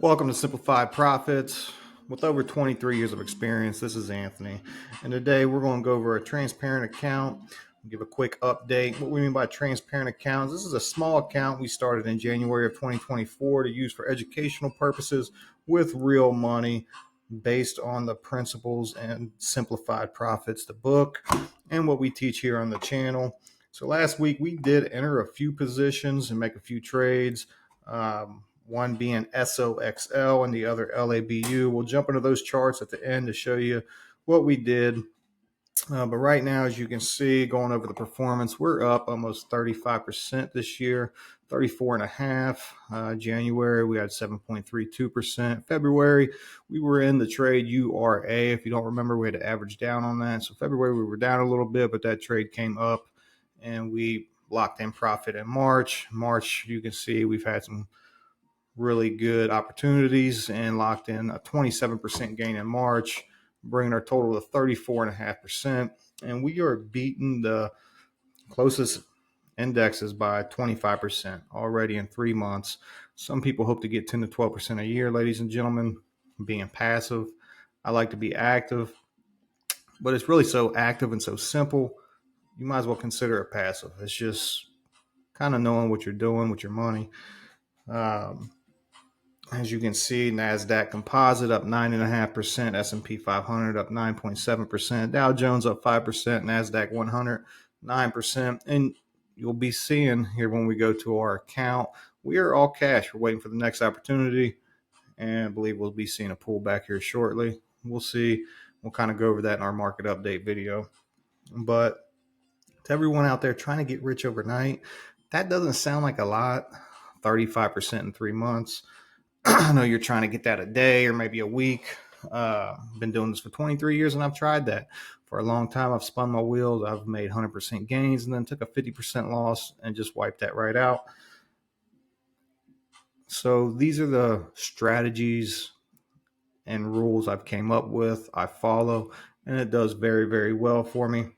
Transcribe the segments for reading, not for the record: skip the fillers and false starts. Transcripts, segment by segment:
Welcome to Simplified Profits. With over 23 years of experience, this is Anthony. And today we're going to go over a transparent account, give a quick update. What we mean by transparent accounts, this is a small account we started in January of 2024 to use for educational purposes with real money based on the principles and Simplified Profits, the book, and what we teach here on the channel. So last week we did enter a few positions and make a few trades. One being SOXL and the other LABU. We'll jump into those charts at the end to show you what we did. But right now, as you can see, going over the performance, we're up almost 35% this year, 34.5. January, we had 7.32%. February, we were in the trade URA. If you don't remember, we had to average down on that. So February, we were down a little bit, but that trade came up and we locked in profit in March. March, you can see we've had some really good opportunities and locked in a 27% gain in March, bringing our total to 34.5%. And we are beating the closest indexes by 25% already in 3 months. Some people hope to get 10 to 12% a year, ladies and gentlemen. Being passive, I like to be active, but it's really so active and so simple. You might as well consider it passive. It's just kind of knowing what you're doing with your money. As you can see, NASDAQ Composite up 9.5%, S&P 500 up 9.7%, Dow Jones up 5%, NASDAQ 100 9%. And you'll be seeing here when we go to our account, we are all cash. We're waiting for the next opportunity, and I believe we'll be seeing a pullback here shortly. We'll see. We'll kind of go over that in our market update video. But to everyone out there trying to get rich overnight, that doesn't sound like a lot, 35% in 3 months. I know you're trying to get that a day or maybe a week. Been doing this for 23 years and I've tried that. For a long time, I've spun my wheels. I've made 100% gains and then took a 50% loss and just wiped that right out. So these are the strategies and rules I've came up with. I follow, and it does very, very well for me.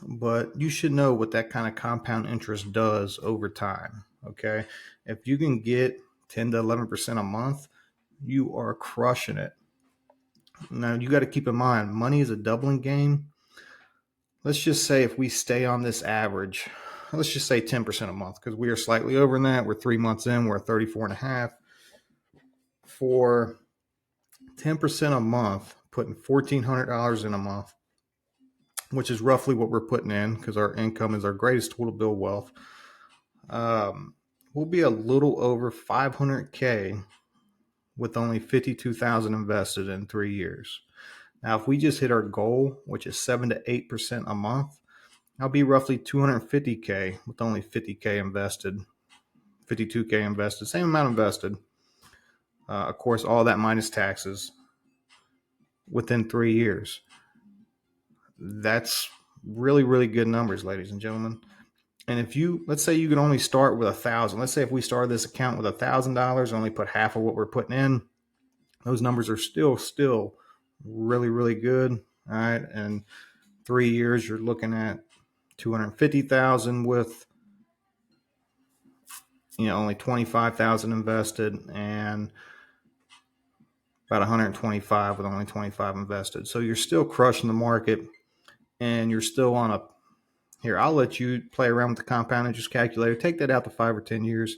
But you should know what that kind of compound interest does over time. Okay. If you can get 10 to 11% a month, you are crushing it. Now, you got to keep in mind, money is a doubling game. Let's just say if we stay on this average, let's just say 10% a month, because we are slightly over in that. We're 3 months in, we're at 34.5. For 10% a month, putting $1,400 in a month, which is roughly what we're putting in because our income is our greatest tool to build wealth. We'll be a little over 500K with only 52,000 invested in 3 years. Now, if we just hit our goal, which is 7 to 8% a month, I'll be roughly 250K with only 50K invested, 52K invested, same amount invested. Of course, all that minus taxes within 3 years. That's really, really good numbers, ladies and gentlemen. And if you, let's say you can only start with 1,000. Let's say if we started this account with $1,000, only put half of what we're putting in, those numbers are still really, really good. All right. And 3 years, you're looking at 250,000 with, only 25,000 invested, and about 125 with only 25 invested. So you're still crushing the market, and you're still on a, here, I'll let you play around with the compound interest calculator. Take that out to 5 or 10 years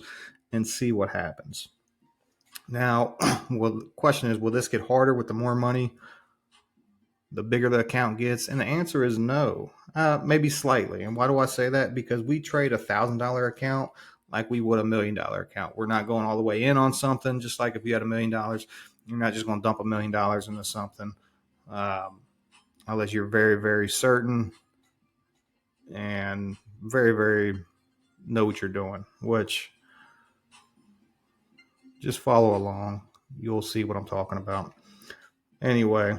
and see what happens. Now, well, the question is, will this get harder with the more money, the bigger the account gets? And the answer is no, maybe slightly. And why do I say that? Because we trade $1,000 account like we would $1 million account. We're not going all the way in on something. Just like if you had $1 million, you're not just going to dump $1 million into something unless you're very, very certain and very, very know what you're doing, which just follow along. You'll see what I'm talking about. Anyway,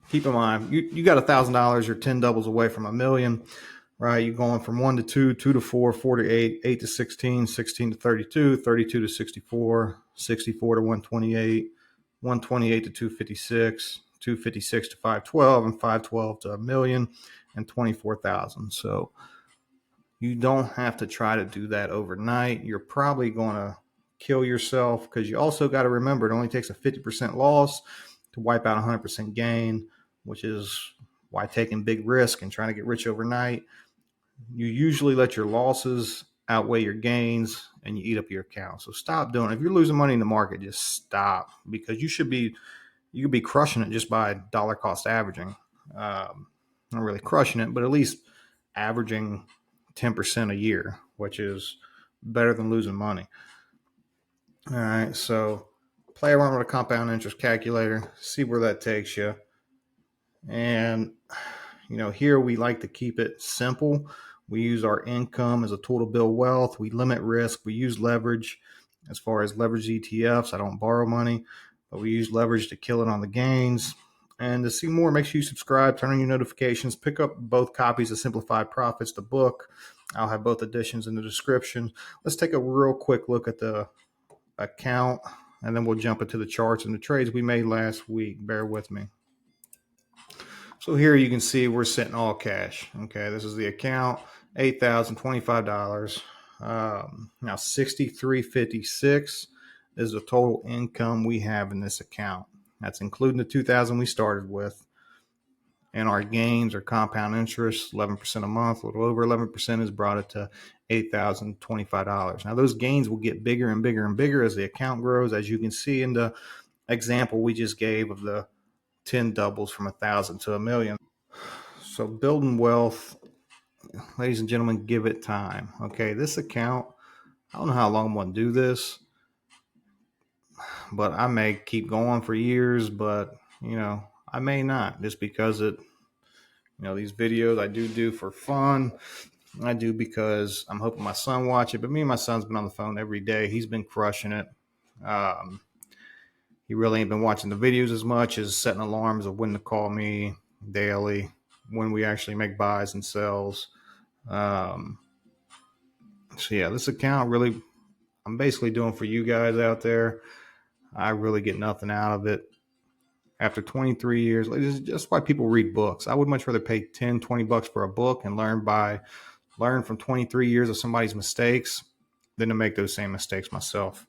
keep in mind, you got $1,000, you're 10 doubles away from $1 million, right? You're going from 1 to 2, 2 to 4, 4 to 8, 8 to 16, 16 to 32, 32 to 64, 64 to 128, 128 to 256, 256 to 512, and 512 to $1 million and 24,000. So you don't have to try to do that overnight. You're probably going to kill yourself, because you also got to remember it only takes a 50% loss to wipe out 100% gain, which is why taking big risk and trying to get rich overnight, you usually let your losses outweigh your gains and you eat up your account. So stop doing it. If you're losing money in the market, just stop, because you could be crushing it just by dollar cost averaging. Not really crushing it, but at least averaging 10% a year, which is better than losing money. All right, so play around with a compound interest calculator, see where that takes you. And, here we like to keep it simple. We use our income as a tool to build wealth. We limit risk. We use leverage. As far as leverage ETFs, I don't borrow money, but we use leverage to kill it on the gains. And to see more, make sure you subscribe, turn on your notifications, pick up both copies of Simplified Profits, the book. I'll have both editions in the description. Let's take a real quick look at the account, and then we'll jump into the charts and the trades we made last week. Bear with me. So here you can see we're sitting all cash. Okay, this is the account, $8,025. Now 6356 is the total income we have in this account. That's including the 2,000 we started with. And our gains or compound interest, 11% a month, a little over 11%, has brought it to $8,025. Now those gains will get bigger and bigger and bigger as the account grows, as you can see in the example we just gave of the 10 doubles from 1,000 to 1,000,000. So building wealth, ladies and gentlemen, give it time. Okay, this account, I don't know how long I'm going to do this, but I may keep going for years, but I may not, just because these videos I do for fun. I do because I'm hoping my son watch it, but me and my son's been on the phone every day. He's been crushing it. He really ain't been watching the videos as much as setting alarms of when to call me daily, when we actually make buys and sells. So yeah, this account really, I'm basically doing for you guys out there. I really get nothing out of it. After 23 years, it's just why people read books. I would much rather pay 10, 20 bucks for a book and learn from 23 years of somebody's mistakes than to make those same mistakes myself.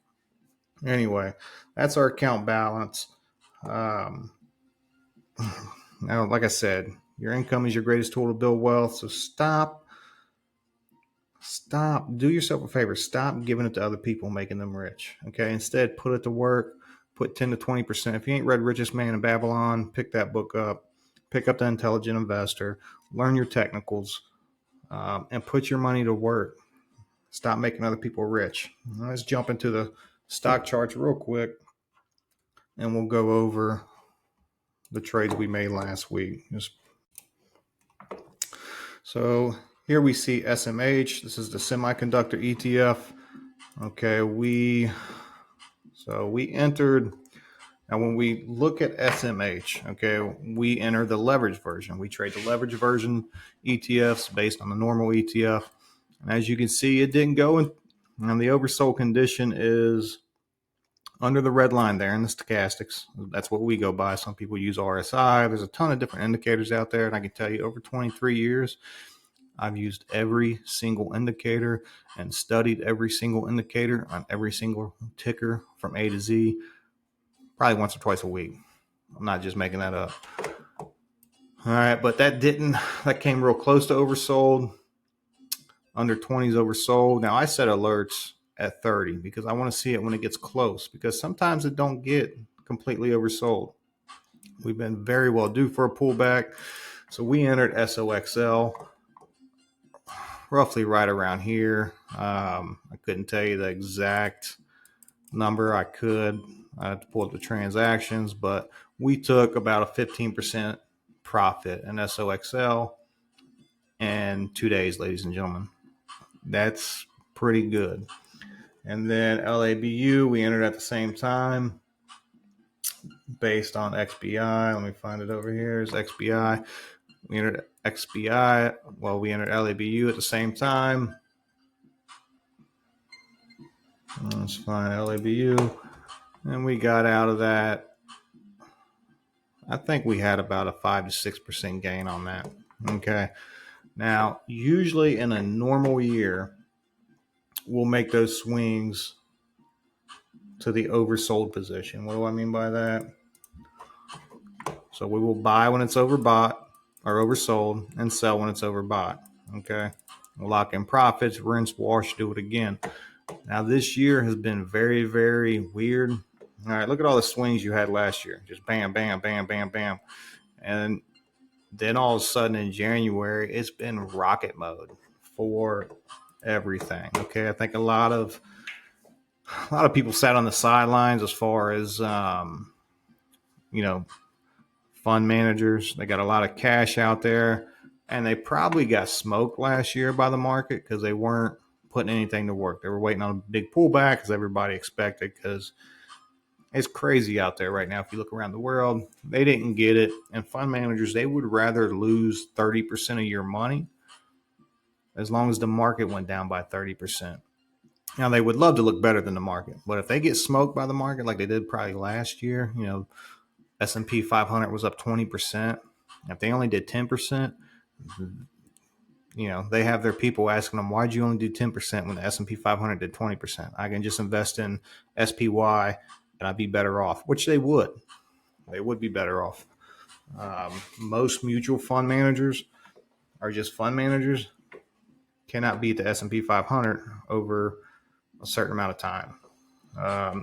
Anyway, that's our account balance. Now, like I said, your income is your greatest tool to build wealth. So stop. Do yourself a favor. Stop giving it to other people, making them rich. Okay. Instead, put it to work. Put 10 to 20%. If you ain't read Richest Man in Babylon, pick that book up. Pick up The Intelligent Investor. Learn your technicals, and put your money to work. Stop making other people rich. Let's jump into the stock charts real quick, and we'll go over the trades we made last week. So here we see SMH. This is the semiconductor ETF. Okay, we entered. Now, when we look at SMH, okay, we enter the leverage version. We trade the leverage version ETFs based on the normal ETF. And as you can see, it didn't go in. And the oversold condition is under the red line there in the stochastics. That's what we go by. Some people use RSI. There's a ton of different indicators out there. And I can tell you, over 23 years, I've used every single indicator and studied every single indicator on every single ticker from A to Z, probably once or twice a week. I'm not just making that up. All right, but that came real close to oversold. Under 20 is oversold. Now I set alerts at 30 because I want to see it when it gets close, because sometimes it don't get completely oversold. We've been very well due for a pullback. So we entered SOXL roughly right around here. I couldn't tell you the exact number. I had to pull up the transactions, but we took about a 15% profit in SOXL in 2 days, ladies and gentlemen. That's pretty good. And then LABU, we entered at the same time based on XBI. Let me find it over here. It's XBI. We entered XBI. Well, we entered LABU at the same time. Let's find LABU. And we got out of that. I think we had about a 5 to 6% gain on that. Okay. Now, usually in a normal year, we'll make those swings to the oversold position. What do I mean by that? So we will buy when it's overbought or oversold and sell when it's overbought. Okay. We'll lock in profits, rinse, wash, do it again. Now, this year has been very, very weird. All right, look at all the swings you had last year. Just bam, bam, bam, bam, bam. And then all of a sudden in January, it's been rocket mode for everything. Okay. I think a lot of people sat on the sidelines as far as, fund managers. They got a lot of cash out there, and they probably got smoked last year by the market because they weren't putting anything to work. They were waiting on a big pullback as everybody expected, because it's crazy out there right now. If you look around the world, they didn't get it. And fund managers, they would rather lose 30% of your money as long as the market went down by 30%. Now, they would love to look better than the market, but if they get smoked by the market like they did probably last year, S&P 500 was up 20%. If they only did 10%, they have their people asking them, why'd you only do 10% when the S&P 500 did 20%? I can just invest in SPY and I'd be better off, which they would. They would be better off. Most mutual fund managers are just fund managers, cannot beat the S&P 500 over a certain amount of time.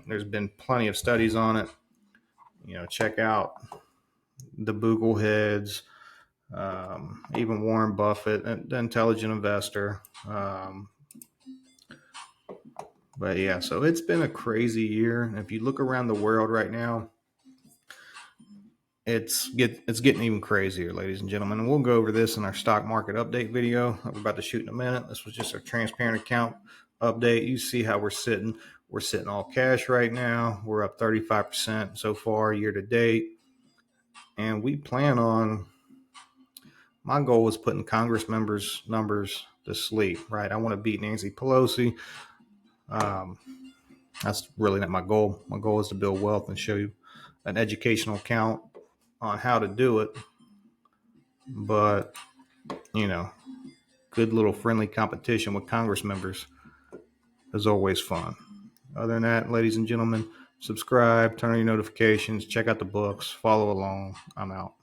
There's been plenty of studies on it. Check out the Boogleheads, even Warren Buffett, the Intelligent Investor. But yeah, so it's been a crazy year. If you look around the world right now, it's getting even crazier, ladies and gentlemen. And we'll go over this in our stock market update video that we're about to shoot in a minute. This was just our transparent account update. You see how we're sitting. We're sitting all cash right now. We're up 35% so far year to date. And we plan on, my goal was putting Congress members' numbers to sleep, right? I want to beat Nancy Pelosi. That's really not my goal. My goal is to build wealth and show you an educational account on how to do it. But, good little friendly competition with Congress members is always fun. Other than that, ladies and gentlemen, subscribe, turn on your notifications, check out the books, follow along. I'm out.